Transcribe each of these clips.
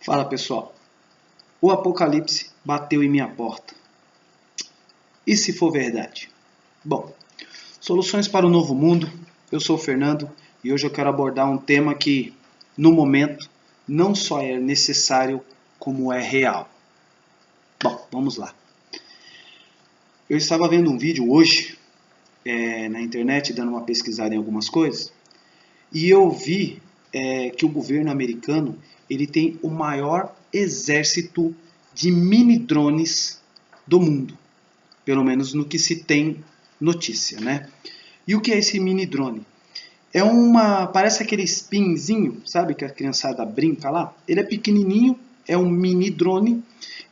Fala pessoal, o apocalipse bateu em minha porta. E se for verdade? Bom, soluções para o novo mundo, eu sou o Fernando e hoje eu quero abordar um tema que, no momento, não só é necessário, como é real. Bom, vamos lá. Eu estava vendo um vídeo hoje na internet, dando uma pesquisada em algumas coisas, e eu vi que o governo americano ele tem o maior exército de mini drones do mundo, pelo menos no que se tem notícia, né? E o que é esse mini drone? Parece aquele spinzinho, sabe, que a criançada brinca lá? Ele é pequenininho, é um mini drone,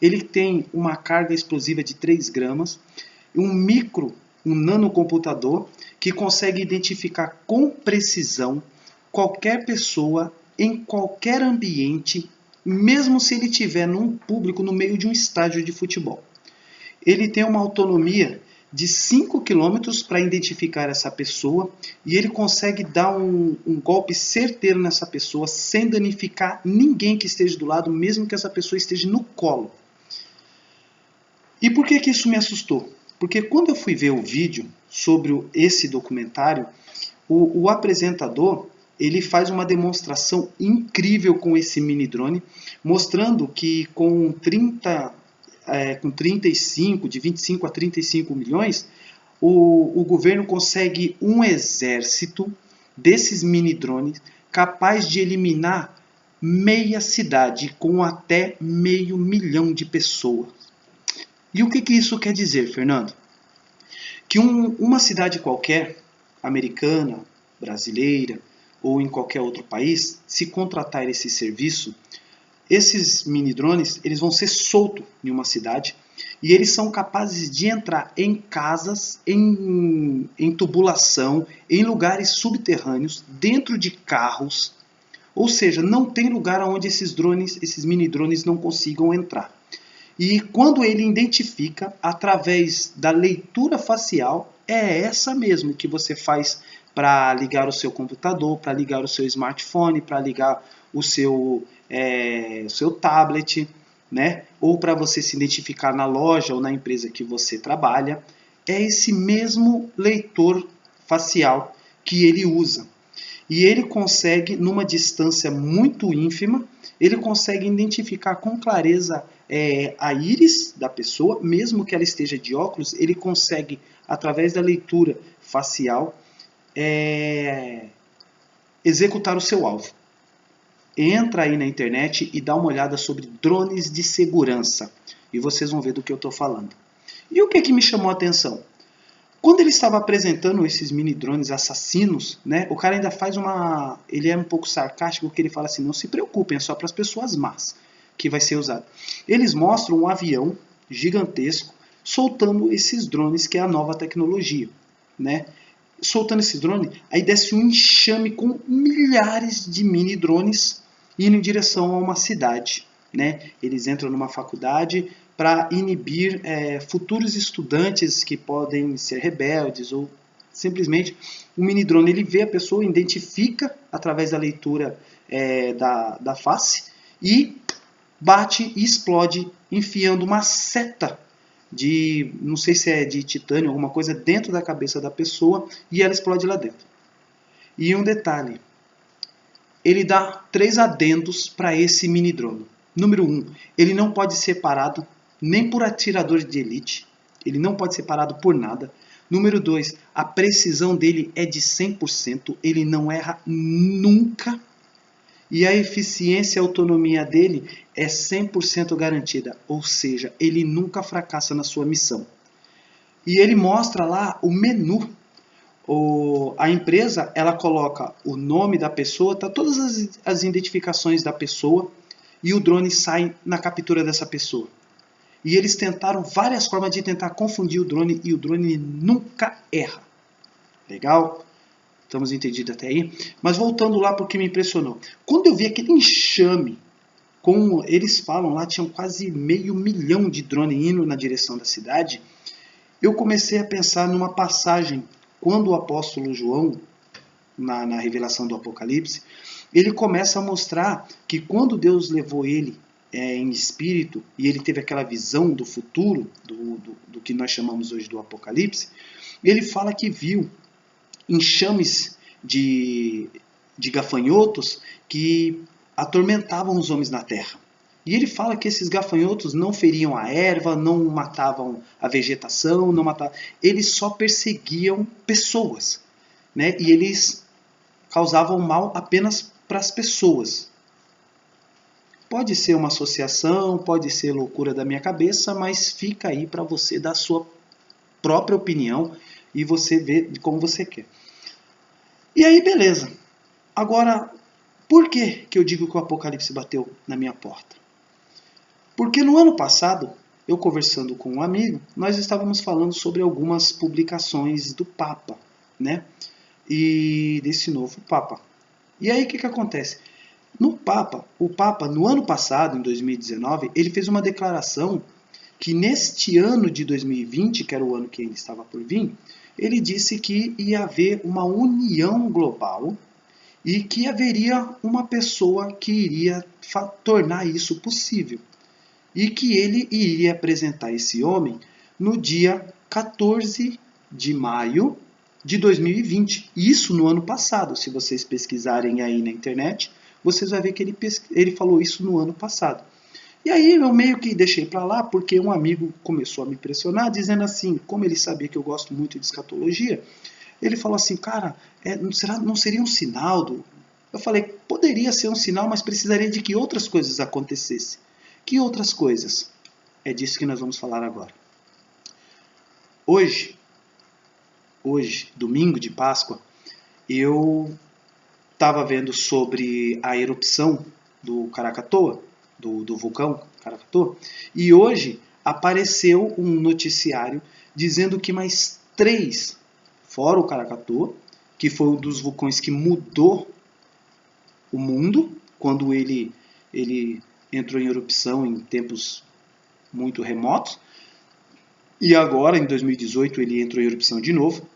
ele tem uma carga explosiva de 3 gramas, um nanocomputador que consegue identificar com precisão qualquer pessoa em qualquer ambiente, mesmo se ele estiver num público no meio de um estádio de futebol. Ele tem uma autonomia de 5 km para identificar essa pessoa e ele consegue dar um golpe certeiro nessa pessoa sem danificar ninguém que esteja do lado, mesmo que essa pessoa esteja no colo. E por que isso me assustou? Porque quando eu fui ver o vídeo sobre esse documentário, o apresentador ele faz uma demonstração incrível com esse mini drone, mostrando que com 35, de 25 a 35 milhões, o governo consegue um exército desses mini drones capaz de eliminar meia cidade com até 500 mil de pessoas. E o que isso quer dizer, Fernando? Que uma cidade qualquer, americana, brasileira ou em qualquer outro país, se contratar esse serviço, esses mini drones eles vão ser soltos em uma cidade e eles são capazes de entrar em casas, em tubulação, em lugares subterrâneos, dentro de carros. Ou seja, não tem lugar onde esses mini drones não consigam entrar. E quando ele identifica, através da leitura facial, é essa mesmo que você faz para ligar o seu computador, para ligar o seu smartphone, para ligar o seu tablet, né? Ou para você se identificar na loja ou na empresa que você trabalha. É esse mesmo leitor facial que ele usa. E ele consegue, numa distância muito ínfima, ele consegue identificar com clareza a íris da pessoa, mesmo que ela esteja de óculos, ele consegue, através da leitura facial, executar o seu alvo. Entra aí na internet e dá uma olhada sobre drones de segurança, e vocês vão ver do que eu estou falando. E o que me chamou a atenção? Quando ele estava apresentando esses mini drones assassinos, né, o cara ainda faz ele é um pouco sarcástico, porque ele fala assim, não se preocupem, é só para as pessoas más que vai ser usado. Eles mostram um avião gigantesco soltando esses drones, que é a nova tecnologia, né? Soltando esses drones, aí desce um enxame com milhares de mini drones indo em direção a uma cidade, né? Eles entram numa faculdade para inibir futuros estudantes que podem ser rebeldes ou simplesmente o mini drone ele vê a pessoa, identifica através da leitura da face e bate e explode enfiando uma seta não sei se é de titânio, alguma coisa dentro da cabeça da pessoa e ela explode lá dentro. E um detalhe, ele dá 3 adendos para esse mini drone. Número 1, ele não pode ser parado nem por atiradores de elite, ele não pode ser parado por nada. Número 2, a precisão dele é de 100%, ele não erra nunca. E a eficiência e a autonomia dele é 100% garantida, ou seja, ele nunca fracassa na sua missão. E ele mostra lá o menu. A empresa ela coloca o nome da pessoa, tá todas as identificações da pessoa e o drone sai na captura dessa pessoa. E eles tentaram várias formas de tentar confundir o drone e o drone nunca erra. Legal? Estamos entendidos até aí? Mas voltando lá porque me impressionou. Quando eu vi aquele enxame, como eles falam lá, tinham quase 500 mil de drones indo na direção da cidade, eu comecei a pensar numa passagem, quando o apóstolo João, na revelação do Apocalipse, ele começa a mostrar que quando Deus levou ele em espírito, e ele teve aquela visão do futuro, do que nós chamamos hoje do Apocalipse, ele fala que viu enxames de gafanhotos que atormentavam os homens na terra. E ele fala que esses gafanhotos não feriam a erva, não matavam a vegetação, não matavam, eles só perseguiam pessoas, né? E eles causavam mal apenas para as pessoas. Pode ser uma associação, pode ser loucura da minha cabeça, mas fica aí para você dar a sua própria opinião e você ver como você quer. E aí, beleza. Agora, por que eu digo que o Apocalipse bateu na minha porta? Porque no ano passado, eu conversando com um amigo, nós estávamos falando sobre algumas publicações do Papa, né? E desse novo Papa. E aí o que acontece? O Papa, no ano passado, em 2019, ele fez uma declaração que neste ano de 2020, que era o ano que ele estava por vir, ele disse que ia haver uma união global e que haveria uma pessoa que iria tornar isso possível. E que ele iria apresentar esse homem no dia 14 de maio de 2020. Isso no ano passado. Se vocês pesquisarem aí na internet, vocês vão ver que ele falou isso no ano passado. E aí eu meio que deixei para lá, porque um amigo começou a me pressionar, dizendo assim, como ele sabia que eu gosto muito de escatologia, ele falou assim, cara, não seria um sinal do... Eu falei, poderia ser um sinal, mas precisaria de que outras coisas acontecessem. Que outras coisas? É disso que nós vamos falar agora. Hoje, domingo de Páscoa, eu estava vendo sobre a erupção do Krakatoa, do vulcão Krakatoa, e hoje apareceu um noticiário dizendo que mais 3, fora o Krakatoa, que foi um dos vulcões que mudou o mundo, quando ele entrou em erupção em tempos muito remotos, e agora, em 2018, ele entrou em erupção de novo,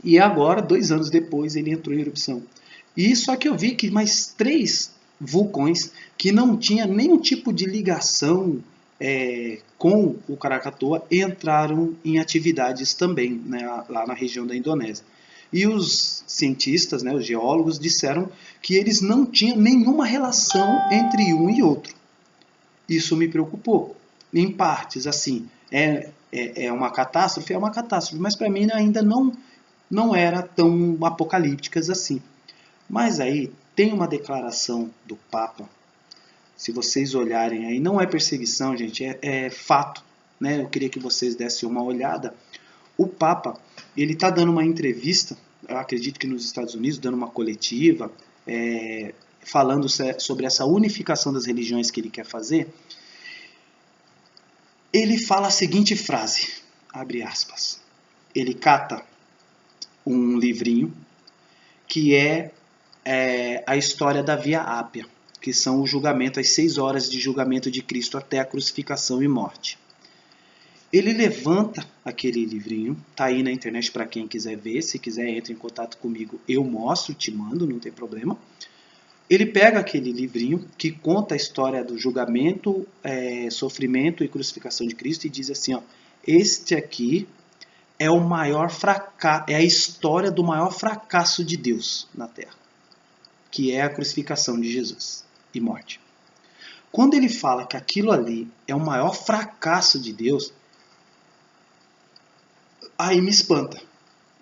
e agora, 2 anos depois, ele entrou em erupção. E só que eu vi que mais 3 vulcões que não tinha nenhum tipo de ligação com o Krakatoa entraram em atividades também, né, lá na região da Indonésia. E os cientistas, né, os geólogos, disseram que eles não tinham nenhuma relação entre um e outro. Isso me preocupou. Em partes, assim, é uma catástrofe, mas para mim ainda não era tão apocalípticas assim. Mas aí tem uma declaração do Papa, se vocês olharem aí, não é perseguição, gente, é fato, né? Eu queria que vocês dessem uma olhada. O Papa, ele está dando uma entrevista, eu acredito que nos Estados Unidos, dando uma coletiva, falando sobre essa unificação das religiões que ele quer fazer. Ele fala a seguinte frase, abre aspas, ele cata um livrinho que é a história da Via Ápia, que são o julgamento, as 6 horas de julgamento de Cristo até a crucificação e morte. Ele levanta aquele livrinho, tá aí na internet para quem quiser ver, se quiser entre em contato comigo, eu mostro, te mando, não tem problema. Ele pega aquele livrinho que conta a história do julgamento, sofrimento e crucificação de Cristo e diz assim, ó, este aqui é o maior fracasso, é a história do maior fracasso de Deus na Terra, que é a crucificação de Jesus e morte. Quando ele fala que aquilo ali é o maior fracasso de Deus, aí me espanta.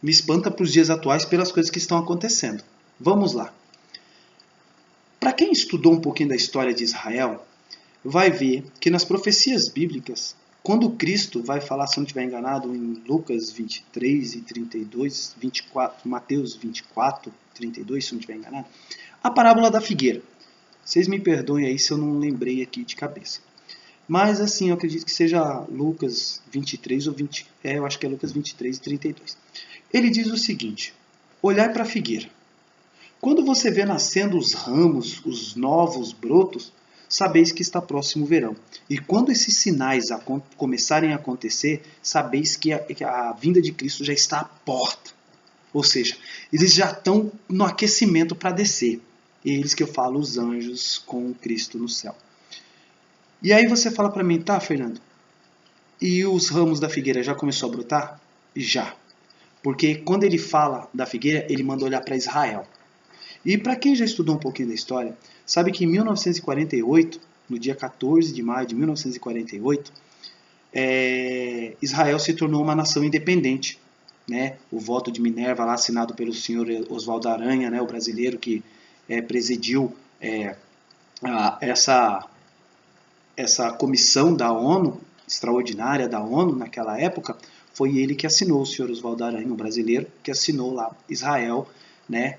Me espanta para os dias atuais pelas coisas que estão acontecendo. Vamos lá. Para quem estudou um pouquinho da história de Israel, vai ver que nas profecias bíblicas, quando Cristo vai falar, se não estiver enganado, em Lucas 23 e 32, 24, Mateus 24, 32, se não estiver enganado, a parábola da figueira. Vocês me perdoem aí se eu não lembrei aqui de cabeça. Mas assim, eu acredito que seja Lucas 23 ou 20, eu acho que é Lucas 23 e 32. Ele diz o seguinte, olhai para a figueira. Quando você vê nascendo os ramos, os novos brotos, sabeis que está próximo o verão. E quando esses sinais começarem a acontecer, sabeis que a vinda de Cristo já está à porta. Ou seja, eles já estão no aquecimento para descer. Eles que eu falo, os anjos com Cristo no céu. E aí você fala para mim, tá, Fernando? E os ramos da figueira já começou a brotar? Já. Porque quando ele fala da figueira, ele manda olhar para Israel. E para quem já estudou um pouquinho da história, sabe que em 1948, no dia 14 de maio de 1948, Israel se tornou uma nação independente. Né? O voto de Minerva, lá assinado pelo senhor Oswaldo Aranha, né? O brasileiro que presidiu essa comissão da ONU, extraordinária da ONU naquela época, foi ele que assinou, o senhor Oswaldo Aranha, um brasileiro, que assinou lá Israel, né,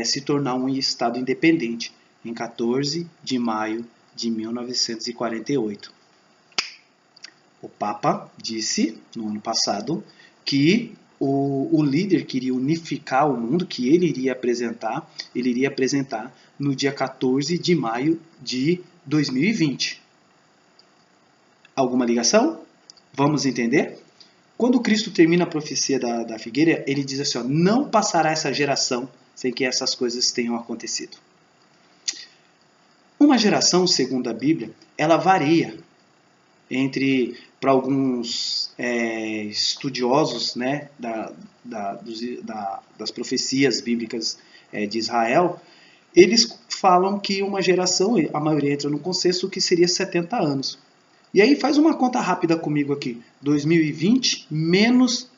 se tornar um Estado independente, em 14 de maio de 1948. O Papa disse, no ano passado, que o líder queria unificar o mundo, que ele iria apresentar no dia 14 de maio de 2020. Alguma ligação? Vamos entender? Quando Cristo termina a profecia da figueira, ele diz assim, ó, não passará essa geração sem que essas coisas tenham acontecido. Uma geração, segundo a Bíblia, ela varia para alguns estudiosos, né, das profecias bíblicas de Israel, eles falam que uma geração, a maioria entra no consenso, que seria 70 anos. E aí faz uma conta rápida comigo aqui. 2020 menos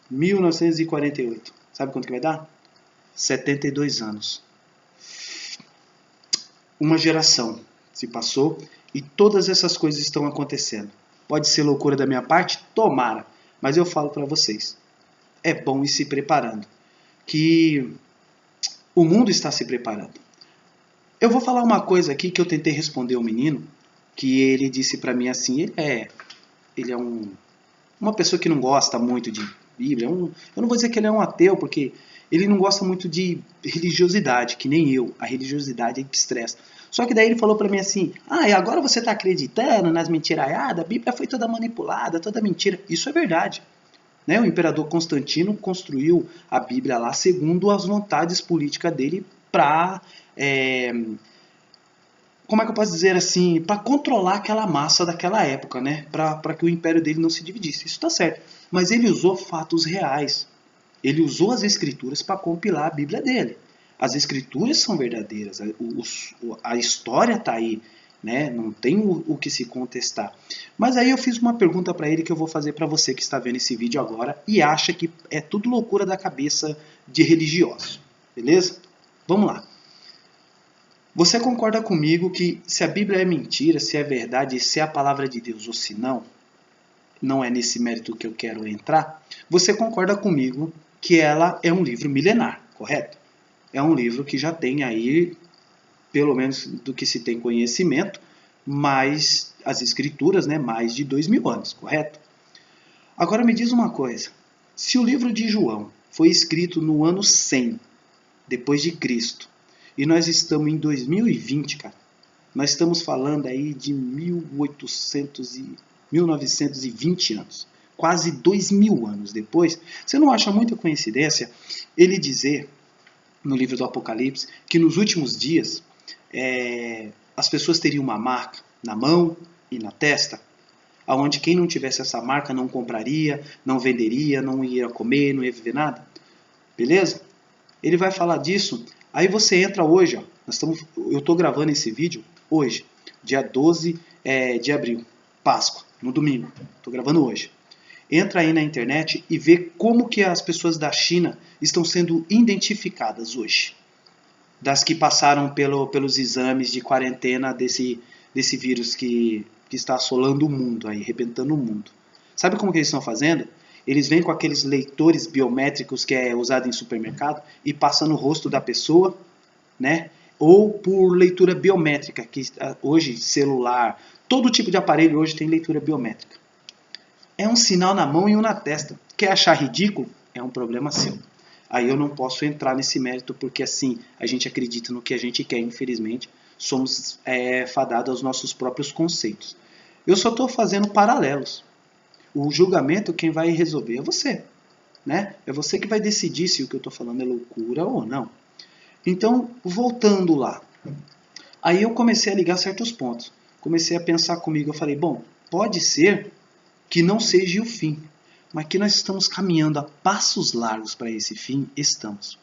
1948. Sabe quanto que vai dar? 72 anos. Uma geração se passou e todas essas coisas estão acontecendo. Pode ser loucura da minha parte? Tomara. Mas eu falo para vocês. É bom ir se preparando. Que o mundo está se preparando. Eu vou falar uma coisa aqui que eu tentei responder ao menino, que ele disse para mim assim, ele é uma pessoa que não gosta muito de Bíblia, eu não vou dizer que ele é um ateu, porque ele não gosta muito de religiosidade, que nem eu, a religiosidade é que estressa. Só que daí ele falou para mim assim, e agora você está acreditando nas mentiraiadas, a Bíblia foi toda manipulada, toda mentira. Isso é verdade. Né? O imperador Constantino construiu a Bíblia lá segundo as vontades políticas dele para... como é que eu posso dizer assim, para controlar aquela massa daquela época, né? Para que o império dele não se dividisse. Isso está certo. Mas ele usou fatos reais. Ele usou as escrituras para compilar a Bíblia dele. As escrituras são verdadeiras. A história está aí. Né? Não tem o que se contestar. Mas aí eu fiz uma pergunta para ele que eu vou fazer para você que está vendo esse vídeo agora e acha que é tudo loucura da cabeça de religiosos. Beleza? Vamos lá. Você concorda comigo que se a Bíblia é mentira, se é verdade, se é a palavra de Deus ou se não, não é nesse mérito que eu quero entrar, você concorda comigo que ela é um livro milenar, correto? É um livro que já tem aí, pelo menos do que se tem conhecimento, mais as escrituras, né, mais de 2000 anos, correto? Agora me diz uma coisa, se o livro de João foi escrito no ano 100, depois de Cristo, e nós estamos em 2020, cara. Nós estamos falando aí de 1920 anos. Quase 2000 anos depois. Você não acha muita coincidência ele dizer, no livro do Apocalipse, que nos últimos dias as pessoas teriam uma marca na mão e na testa, onde quem não tivesse essa marca não compraria, não venderia, não ia comer, não ia viver nada? Beleza? Ele vai falar disso. Aí você entra hoje, ó, eu estou gravando esse vídeo hoje, dia 12 de abril, Páscoa, no domingo. Estou gravando hoje. Entra aí na internet e vê como que as pessoas da China estão sendo identificadas hoje. Das que passaram pelos exames de quarentena desse vírus que está assolando o mundo, aí, arrebentando o mundo. Sabe como que eles estão fazendo? Eles vêm com aqueles leitores biométricos que é usado em supermercado e passam no rosto da pessoa, né? Ou por leitura biométrica, que hoje celular, todo tipo de aparelho hoje tem leitura biométrica. É um sinal na mão e um na testa. Quer achar ridículo? É um problema seu. Aí eu não posso entrar nesse mérito porque assim a gente acredita no que a gente quer, infelizmente. Somos fadados aos nossos próprios conceitos. Eu só estou fazendo paralelos. O julgamento quem vai resolver é você. né? É você que vai decidir se o que eu estou falando é loucura ou não. Então, voltando lá. Aí eu comecei a ligar certos pontos. Comecei a pensar comigo, eu falei, bom, pode ser que não seja o fim, mas que nós estamos caminhando a passos largos para esse fim, estamos.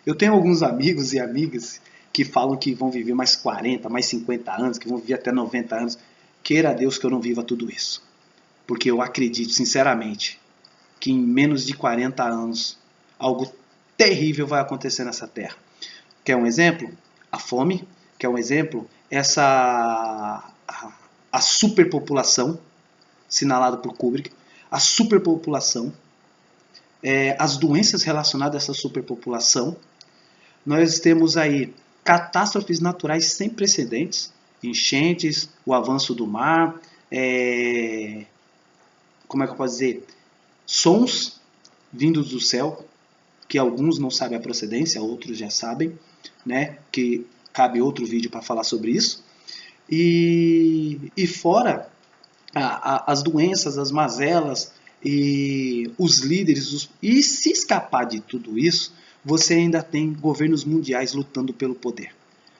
Eu tenho alguns amigos e amigas que falam que vão viver mais 40, mais 50 anos, que vão viver até 90 anos. Queira Deus que eu não viva tudo isso. Porque eu acredito, sinceramente, que em menos de 40 anos algo terrível vai acontecer nessa terra. Quer um exemplo? A fome. Quer um exemplo? A superpopulação, sinalada por Kubrick, a superpopulação, as doenças relacionadas a essa superpopulação. Nós temos aí catástrofes naturais sem precedentes, enchentes, o avanço do mar, como é que eu posso dizer? Sons vindos do céu, que alguns não sabem a procedência, outros já sabem, né? Que cabe outro vídeo para falar sobre isso. E fora as doenças, as mazelas e os líderes. E se escapar de tudo isso, você ainda tem governos mundiais lutando pelo poder.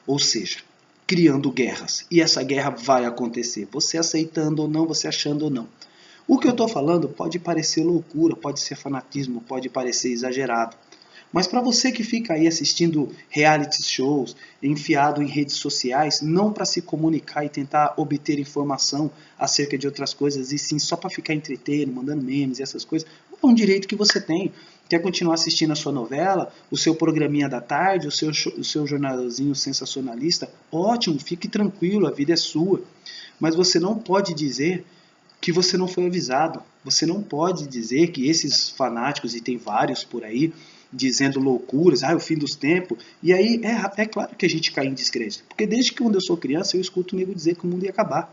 Ou seja, criando guerras. E essa guerra vai acontecer, você aceitando ou não, você achando ou não. O que eu estou falando pode parecer loucura, pode ser fanatismo, pode parecer exagerado. Mas para você que fica aí assistindo reality shows, enfiado em redes sociais, não para se comunicar e tentar obter informação acerca de outras coisas, e sim só para ficar entretendo, mandando memes e essas coisas, é um direito que você tem. Quer continuar assistindo a sua novela, o seu programinha da tarde, o seu jornalzinho sensacionalista? Ótimo, fique tranquilo, a vida é sua. Mas você não pode dizer que você não foi avisado. Você não pode dizer que esses fanáticos, e tem vários por aí, dizendo loucuras, o fim dos tempos, e aí é claro que a gente cai em descrédito, porque desde que quando eu sou criança eu escuto o nego dizer que o mundo ia acabar.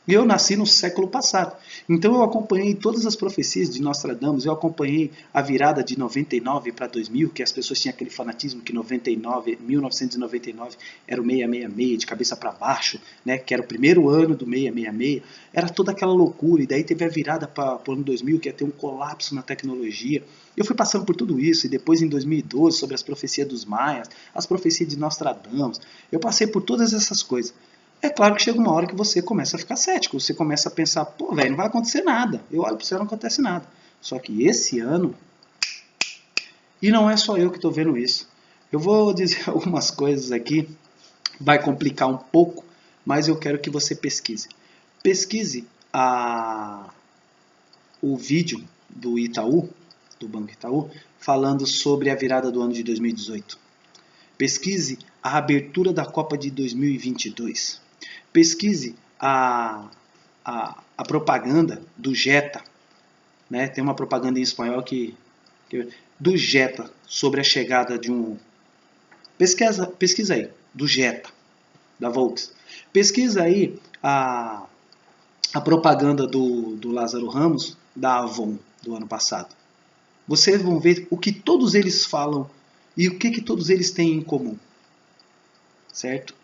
Eu nasci no século passado, então eu acompanhei todas as profecias de Nostradamus, eu acompanhei a virada de 99 para 2000, que as pessoas tinham aquele fanatismo que 1999 era o 666, de cabeça para baixo, né, que era o primeiro ano do 666, era toda aquela loucura, e daí teve a virada para o ano 2000, que ia ter um colapso na tecnologia. Eu fui passando por tudo isso, e depois em 2012, sobre as profecias dos maias, as profecias de Nostradamus, eu passei por todas essas coisas. É claro que chega uma hora que você começa a ficar cético, você começa a pensar, pô, velho, não vai acontecer nada. Eu olho pro céu e não acontece nada. Só que esse ano, e não é só eu que estou vendo isso. Eu vou dizer algumas coisas aqui, vai complicar um pouco, mas eu quero que você pesquise. Pesquise o vídeo do Itaú, do Banco Itaú, falando sobre a virada do ano de 2018. Pesquise a abertura da Copa de 2022. Pesquise a propaganda do Jetta, né? Tem uma propaganda em espanhol do Jetta, sobre a chegada de um... Pesquisa aí, do Jetta, da Volks. Pesquisa aí a propaganda do Lázaro Ramos, da Avon, do ano passado. Vocês vão ver o que todos eles falam e o que todos eles têm em comum. Certo?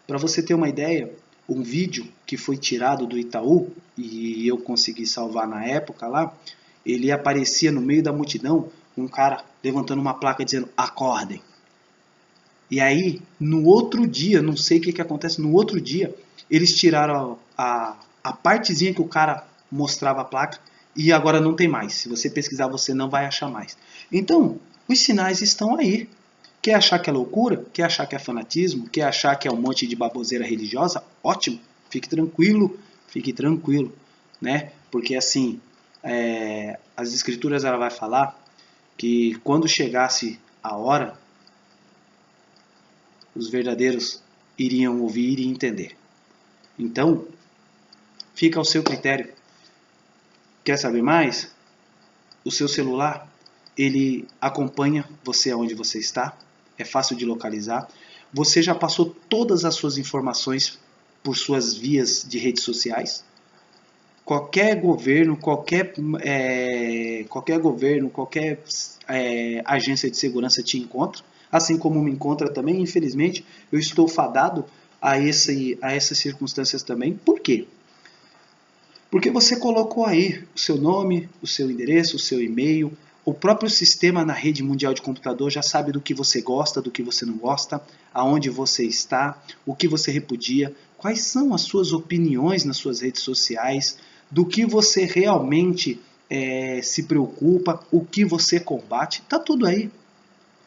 Para você ter uma ideia, um vídeo que foi tirado do Itaú, e eu consegui salvar na época lá, ele aparecia no meio da multidão, um cara levantando uma placa dizendo, acordem. E aí, no outro dia, não sei o que acontece, no outro dia, eles tiraram a partezinha que o cara mostrava a placa, e agora não tem mais. Se você pesquisar, você não vai achar mais. Então, os sinais estão aí. Quer achar que é loucura? Quer achar que é fanatismo? Quer achar que é um monte de baboseira religiosa? Ótimo, fique tranquilo, né? Porque assim, as escrituras ela vai falar que quando chegasse a hora, os verdadeiros iriam ouvir e entender. Então, fica ao seu critério. Quer saber mais? O seu celular, ele acompanha você aonde você está. É fácil de localizar. Você já passou todas as suas informações por suas vias de redes sociais. Qualquer governo, qualquer agência de segurança te encontra, assim como me encontra também. Infelizmente, eu estou fadado a essas circunstâncias também. Por quê? Porque você colocou aí o seu nome, o seu endereço, o seu e-mail, o próprio sistema na rede mundial de computador já sabe do que você gosta, do que você não gosta, aonde você está, o que você repudia, quais são as suas opiniões nas suas redes sociais, do que você realmente se preocupa, o que você combate, está tudo aí.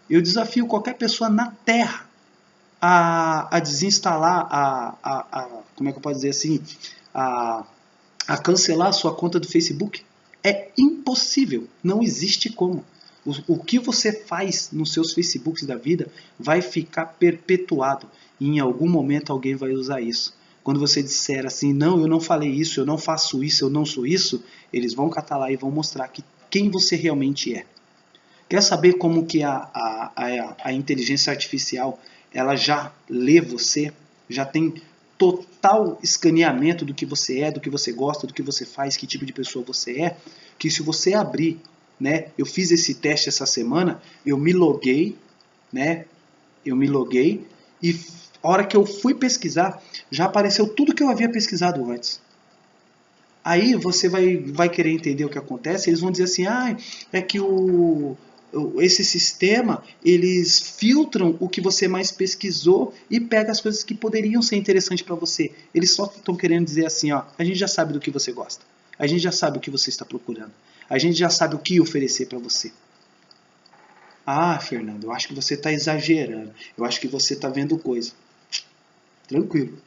Eu desafio qualquer pessoa na Terra a desinstalar, como é que eu posso dizer assim, a cancelar a sua conta do Facebook. É impossível, não existe como. O que você faz nos seus Facebooks da vida vai ficar perpetuado. E em algum momento alguém vai usar isso. Quando você disser assim, não, eu não falei isso, eu não faço isso, eu não sou isso, eles vão catar lá e vão mostrar quem você realmente é. Quer saber como que a inteligência artificial ela já lê você, já tem total escaneamento do que você é, do que você gosta, do que você faz, que tipo de pessoa você é, que se você abrir, né, eu fiz esse teste essa semana, eu me loguei e a hora que eu fui pesquisar, já apareceu tudo que eu havia pesquisado antes. Aí você vai querer entender o que acontece, eles vão dizer assim, é que esse sistema, eles filtram o que você mais pesquisou e pega as coisas que poderiam ser interessantes para você. Eles só estão querendo dizer assim, ó, a gente já sabe do que você gosta, a gente já sabe o que você está procurando, a gente já sabe o que oferecer para você. Ah, Fernando, eu acho que você está exagerando, eu acho que você está vendo coisa. Tranquilo.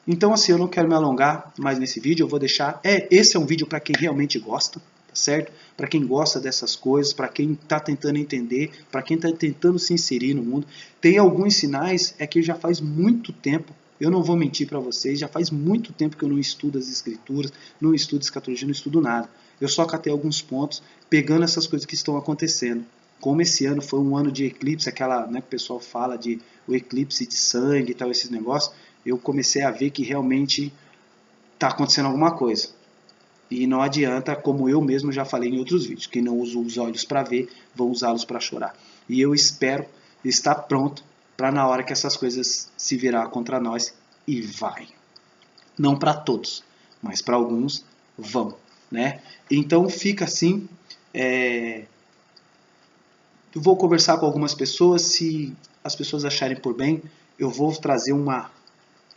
Então assim, eu não quero me alongar mais nesse vídeo, eu vou deixar, esse é um vídeo para quem realmente gosta, tá certo? Para quem gosta dessas coisas, para quem está tentando entender, para quem está tentando se inserir no mundo. Tem alguns sinais, que já faz muito tempo, eu não vou mentir para vocês, já faz muito tempo que eu não estudo as escrituras, não estudo escatologia, não estudo nada. Eu só catei alguns pontos, pegando essas coisas que estão acontecendo. Como esse ano foi um ano de eclipse, aquela, né, que o pessoal fala de o eclipse de sangue e tal, esses negócios, eu comecei a ver que realmente está acontecendo alguma coisa. E não adianta, como eu mesmo já falei em outros vídeos, quem não usa os olhos para ver, vão usá-los para chorar. E eu espero estar pronto para na hora que essas coisas se virar contra nós, e vai. Não para todos, mas para alguns vão, né? Então fica assim, eu vou conversar com algumas pessoas, se as pessoas acharem por bem, eu vou trazer uma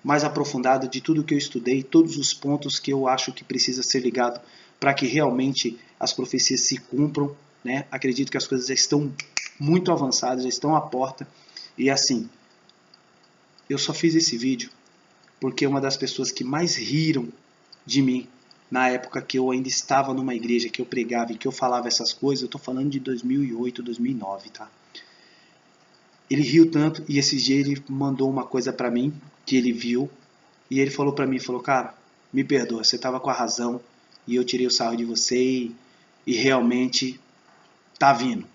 mais aprofundada de tudo que eu estudei, todos os pontos que eu acho que precisa ser ligado para que realmente as profecias se cumpram, né? Acredito que as coisas já estão muito avançadas, já estão à porta, e assim, eu só fiz esse vídeo porque uma das pessoas que mais riram de mim na época que eu ainda estava numa igreja, que eu pregava e que eu falava essas coisas, eu estou falando de 2008, 2009, tá? Ele riu tanto e esse dia ele mandou uma coisa para mim que ele viu e ele falou para mim, falou, cara, me perdoa, você estava com a razão e eu tirei o sarro de você e realmente tá vindo.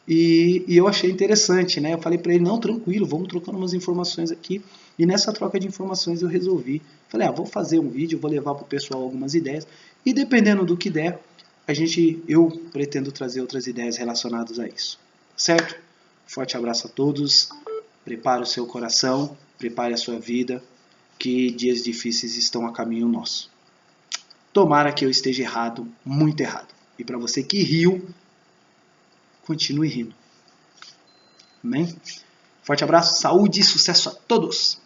E eu achei interessante, né? Eu falei para ele, não, tranquilo, vamos trocando umas informações aqui. E nessa troca de informações eu resolvi, falei, vou fazer um vídeo, vou levar para o pessoal algumas ideias e dependendo do que der, eu pretendo trazer outras ideias relacionadas a isso, certo? Forte abraço a todos, prepare o seu coração, prepare a sua vida, que dias difíceis estão a caminho nosso. Tomara que eu esteja errado, muito errado. E para você que riu, continue rindo. Amém? Forte abraço, saúde e sucesso a todos!